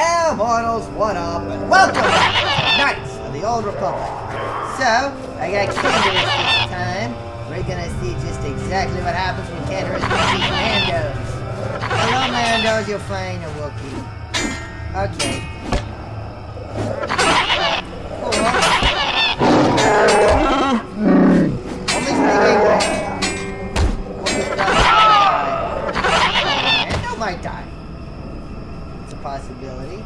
Hello mortals, what up? And welcome back to Knights of the Old Republic. So, I got Candace this time. We're gonna see just exactly what happens when Candace defeats Mandos. Hello Mandos, you'll find a Wookiee. Okay. Cool. Only speak English. Mando might die. It's a possibility.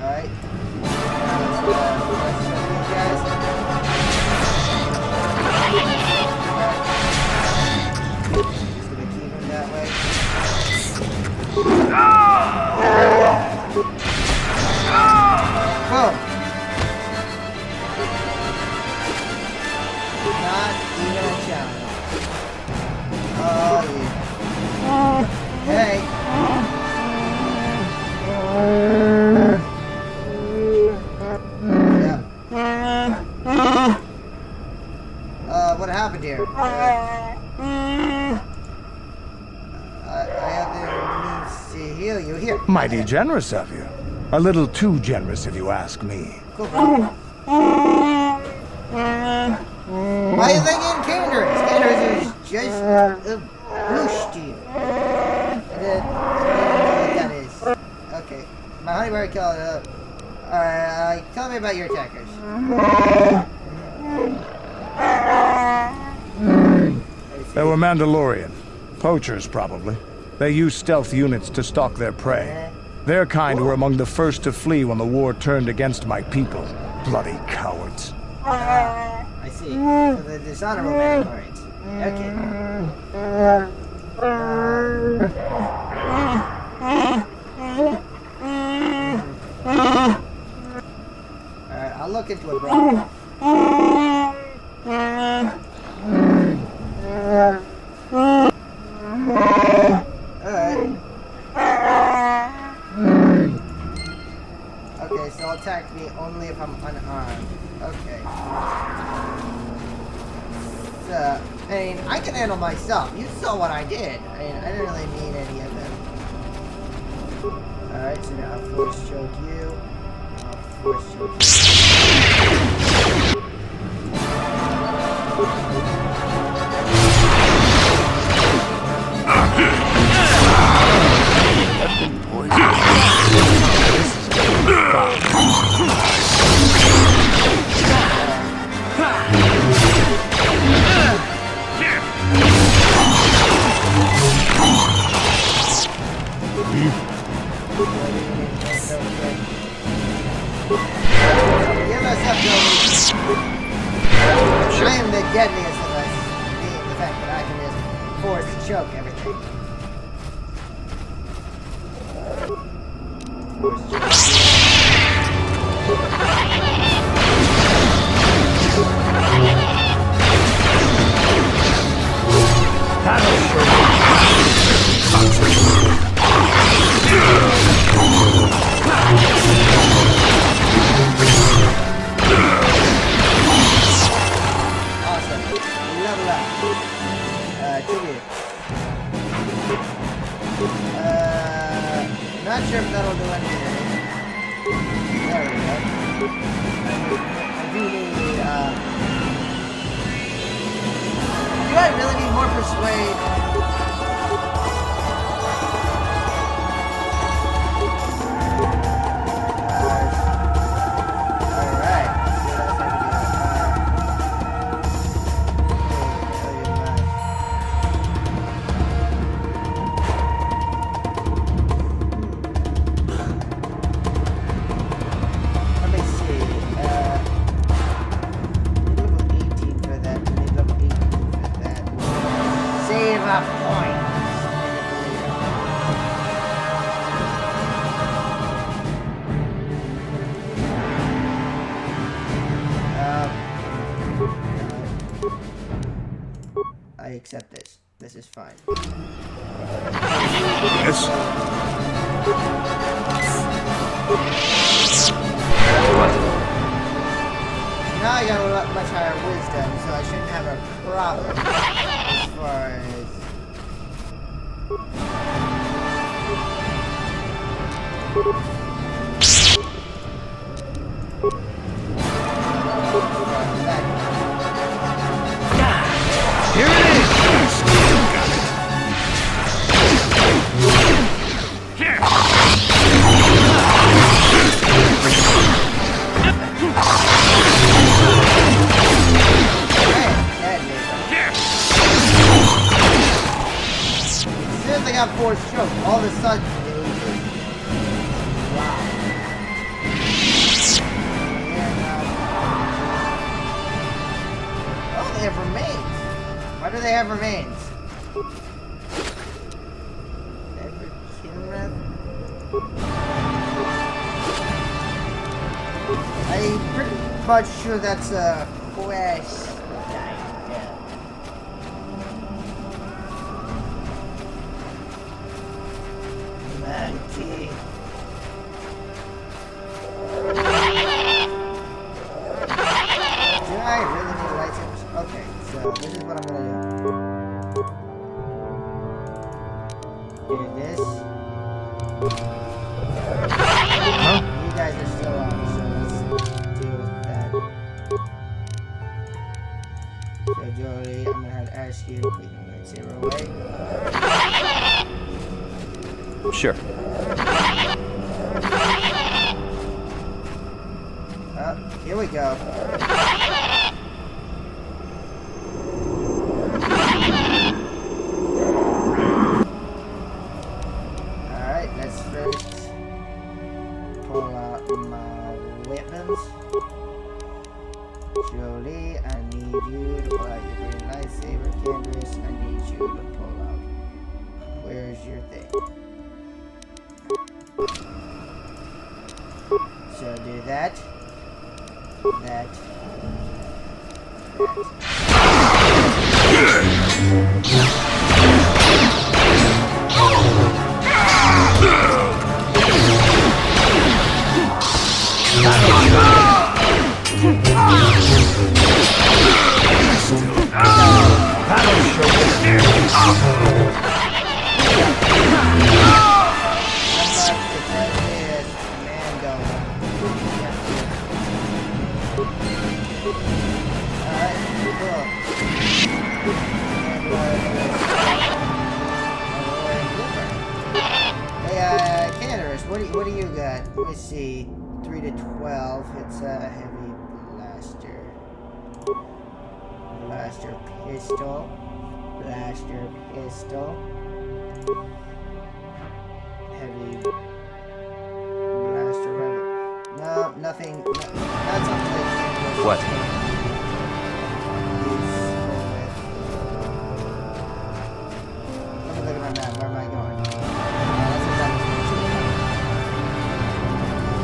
Alright. Let's show these guys. Just gonna keep him that way. Boom. Not even a challenge. Oh yeah. Hey. What happened here? I have the means to heal you. Here. Mighty generous of you. A little too generous, if you ask me. Cool. Why are you thinking Candace? Candace is just a bush to you. I don't know what that is. Okay. My honey bear killed it up. Alright, tell me about your attackers. They were Mandalorian. Poachers, probably. They used stealth units to stalk their prey. Their kind were among the first to flee when the war turned against my people. Bloody cowards. I see. So the dishonorable Mandalorians. Okay. Alright, I'll look into it, bro. Alright. Okay, so attack me only if I'm unarmed. Okay. So, I mean, I can handle myself. You saw what I did. I mean, I didn't really mean any of them. Alright, so now I'll force choke you. I'll force choke you. That's been poisoned. This is gonna be fun. I am the deadliest of us, being the fact that I can just force choke everything. Force choke. Awesome. Level up. Tribute. Not sure if that'll do anything. There we go. I do need, do I really need more persuade? I accept this. This is fine. Yes? Now I got a much higher wisdom, so I shouldn't have a problem as far as... Here it is! Still got it. Here! As soon as I got 4 strokes, all of a sudden it was just... Wow. Oh, they have remains. Why do they have remains? Ever Kinrath? I'm pretty much sure that's a quest. Monkey. Do I really need lightsabers? Okay, so this is what I'm gonna do. Do this. Huh? You guys are still on, so let's deal with that. So Jolie, I'm gonna have to ask you if we can lightsaber away. Sure. Oh, here we go. Alright, let's first pull out my weapons. Jolie, I need you to pull out your green lightsaber. Candace, I need you to pull out. Where's your thing? So do that. That. What do you got? Let me see. 3 to 12. It's a heavy blaster. Blaster pistol. Blaster pistol. Heavy blaster rifle. No, nothing. Not something like What? Let me look at my map. Where am I going?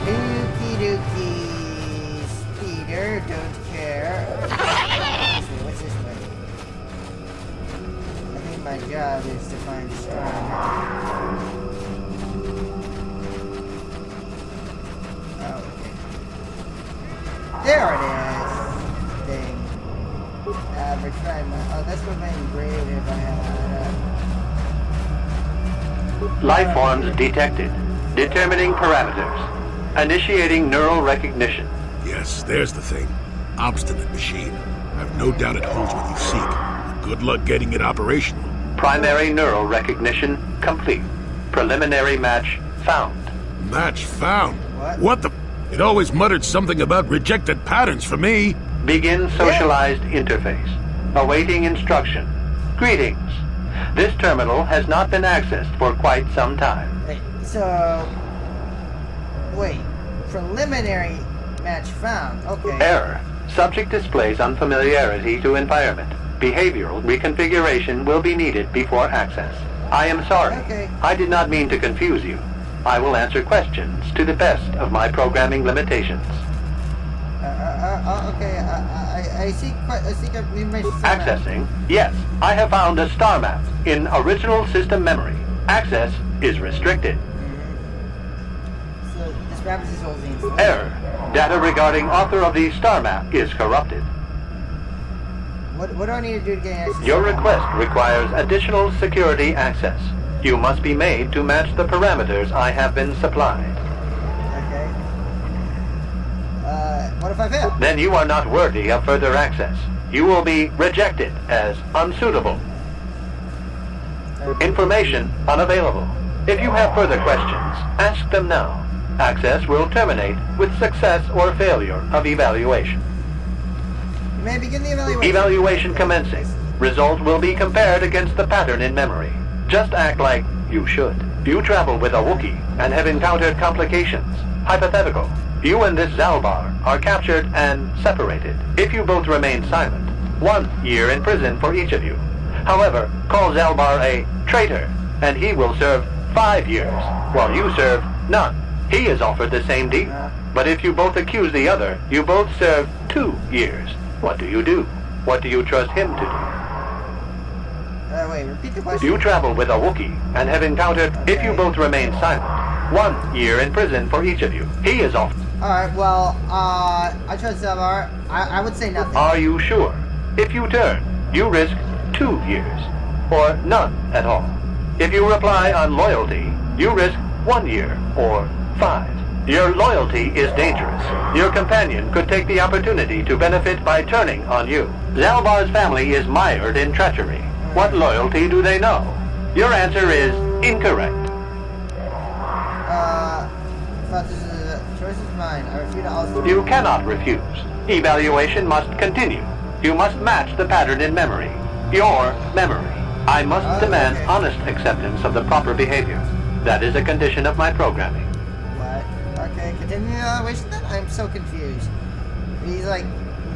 Dookie dookie. Speeder, don't care. What's this way? I think my job is to find Star. Oh, okay. There it is. Thing. Retry my. Oh, that's what my engrave if I have that. Life forms detected. Determining parameters. Initiating neural recognition. Yes, there's the thing. Obstinate machine. I've no doubt it holds what you seek. Good luck getting it operational. Primary neural recognition complete. Preliminary match found. Match found. What? What the? It always muttered something about rejected patterns for me. Begin socialized interface. Awaiting instruction. Greetings. This terminal has not been accessed for quite some time. So, wait. Preliminary match found. Okay. Error. Subject displays unfamiliarity to environment. Behavioral reconfiguration will be needed before access. I am sorry. Okay. I did not mean to confuse you. I will answer questions to the best of my programming limitations. Okay. I see. You mentioned some Accessing? Yes. I have found a star map in original system memory. Access is restricted. So this map is holding. Error. Data regarding author of the star map is corrupted. What do I need to do to gain access? Your request requires additional security access. You must be made to match the parameters I have been supplied. Okay. What if I fail? Then you are not worthy of further access. You will be rejected as unsuitable. Information unavailable. If you have further questions, ask them now. Access will terminate with success or failure of evaluation. You may begin the evaluation. Evaluation commencing. Result will be compared against the pattern in memory. Just act like you should. You travel with a Wookiee and have encountered complications. Hypothetical. You and this Zalbar are captured and separated. If you both remain silent, 1 year in prison for each of you. However, call Zalbar a traitor, and he will serve 5 years, while you serve none. He is offered the same deal. But if you both accuse the other, you both serve 2 years. What do you do? What do you trust him to do? Wait, repeat the question. You travel with a Wookiee and have encountered, if you both remain silent, 1 year in prison for each of you. He is offered. Alright, well, I trust Zalbar. I would say nothing. Are you sure? If you turn, you risk 2 years, or none at all. If you reply on loyalty, you risk 1 year, or 5. Your loyalty is dangerous. Your companion could take the opportunity to benefit by turning on you. Zalbar's family is mired in treachery. What loyalty do they know? Your answer is incorrect. But this is the choice is mine. I refuse to also. You cannot refuse. Evaluation must continue. You must match the pattern in memory. Your memory. I must demand honest acceptance of the proper behavior. That is a condition of my programming. What? Okay, continue the evaluation then? I'm so confused. He's like,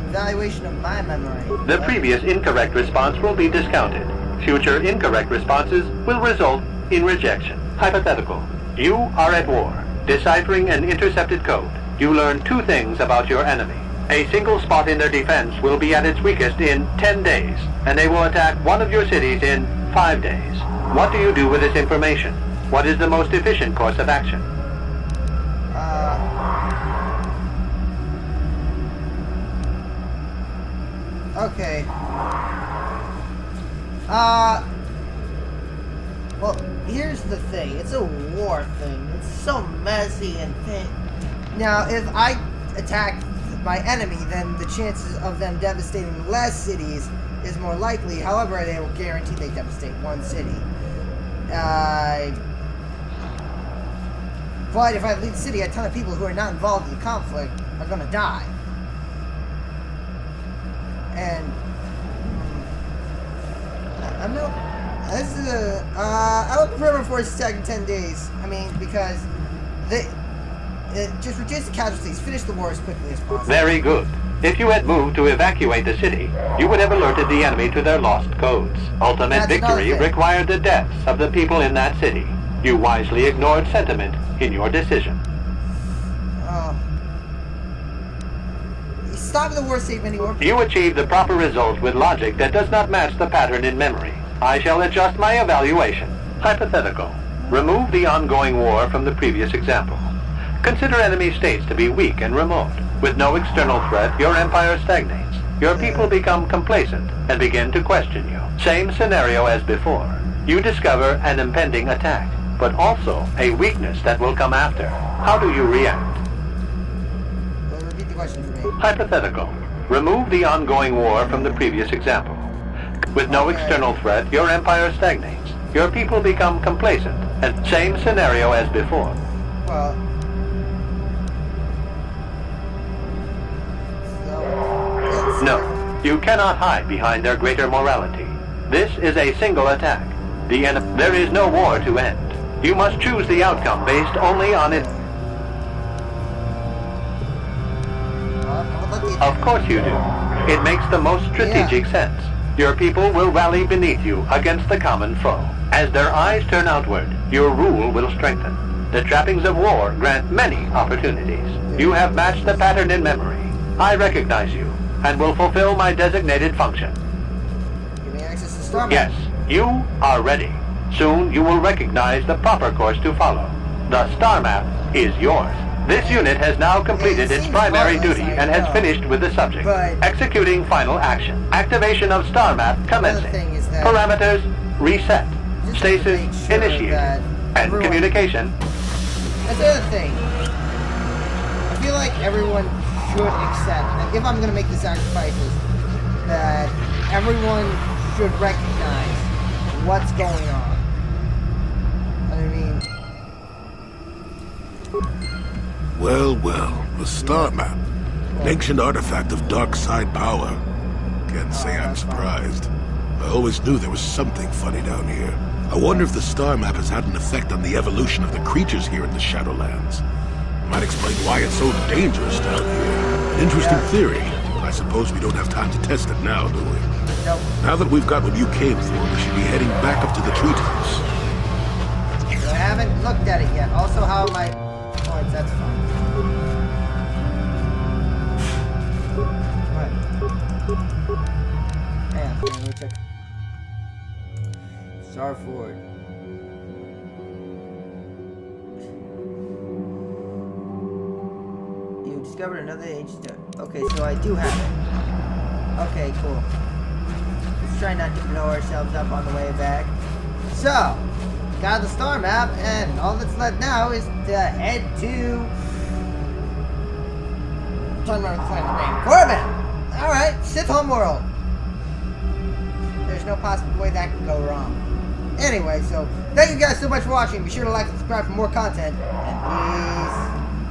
evaluation of my memory. The previous incorrect response will be discounted. Future incorrect responses will result in rejection. Hypothetical. You are at war. Deciphering an intercepted code, you learn 2 things about your enemy. A single spot in their defense will be at its weakest in 10 days, and they will attack one of your cities in 5 days. What do you do with this information? What is the most efficient course of action? Okay. Well, here's the thing. It's a war thing. It's so messy and thin. Now, if I attack my enemy, then the chances of them devastating less cities is more likely. However, they will guarantee they devastate 1 city. But if I leave the city, a ton of people who are not involved in the conflict are going to die. And I'm not. This is a. I would prefer before it's attack in 10 days. I mean, because just reduce the casualties, finish the war as quickly as possible. Very good. If you had moved to evacuate the city, you would have alerted the enemy to their lost codes. Ultimate victory required the deaths of the people in that city. You wisely ignored sentiment in your decision. Stop the war, save many war. You achieved the proper result with logic that does not match the pattern in memory. I shall adjust my evaluation. Hypothetical. Remove the ongoing war from the previous example. Consider enemy states to be weak and remote. With no external threat, your empire stagnates. Your people become complacent and begin to question you. Same scenario as before. You discover an impending attack, but also a weakness that will come after. How do you react? Repeat the question for me. Hypothetical. Remove the ongoing war from the previous example. With no external threat, your empire stagnates. Your people become complacent, and same scenario as before. Well, No, you cannot hide behind their greater morality. This is a single attack. There is no war to end. You must choose the outcome based only on it. Of course you do. It makes the most strategic sense. Your people will rally beneath you against the common foe. As their eyes turn outward, your rule will strengthen. The trappings of war grant many opportunities. You have matched the pattern in memory. I recognize you and will fulfill my designated function. Give me access to Star Map. Yes, you are ready. Soon you will recognize the proper course to follow. The star map is yours. This unit has now completed its primary duty and has finished with the subject. Executing final action. Activation of star map commencing. Parameters reset. just Stasis to make sure initiated. that And everyone- communication. That's the other thing. I feel like everyone should accept, like if I'm going to make the sacrifices, that everyone should recognize what's going on. I mean... Well, the star map. An ancient artifact of dark side power. Can't say I'm surprised. I always knew there was something funny down here. I wonder if the star map has had an effect on the evolution of the creatures here in the Shadowlands. Might explain why it's so dangerous down here. An interesting theory, but I suppose we don't have time to test it now, do we? Nope. Now that we've got what you came for, we should be heading back up to the treetops. So I haven't looked at it yet. Also, how my points, that's fine. What? Yeah, let me check. Star Ford. You discovered another ancient... Okay, so I do have it. Okay, cool. Let's try not to blow ourselves up on the way back. So, got the star map, and all that's left now is to head to... I'm trying to remember the planet's name. Corbin! Alright, Sith Homeworld. There's no possible way that could go wrong. Anyway, so thank you guys so much for watching. Be sure to like and subscribe for more content. And peace.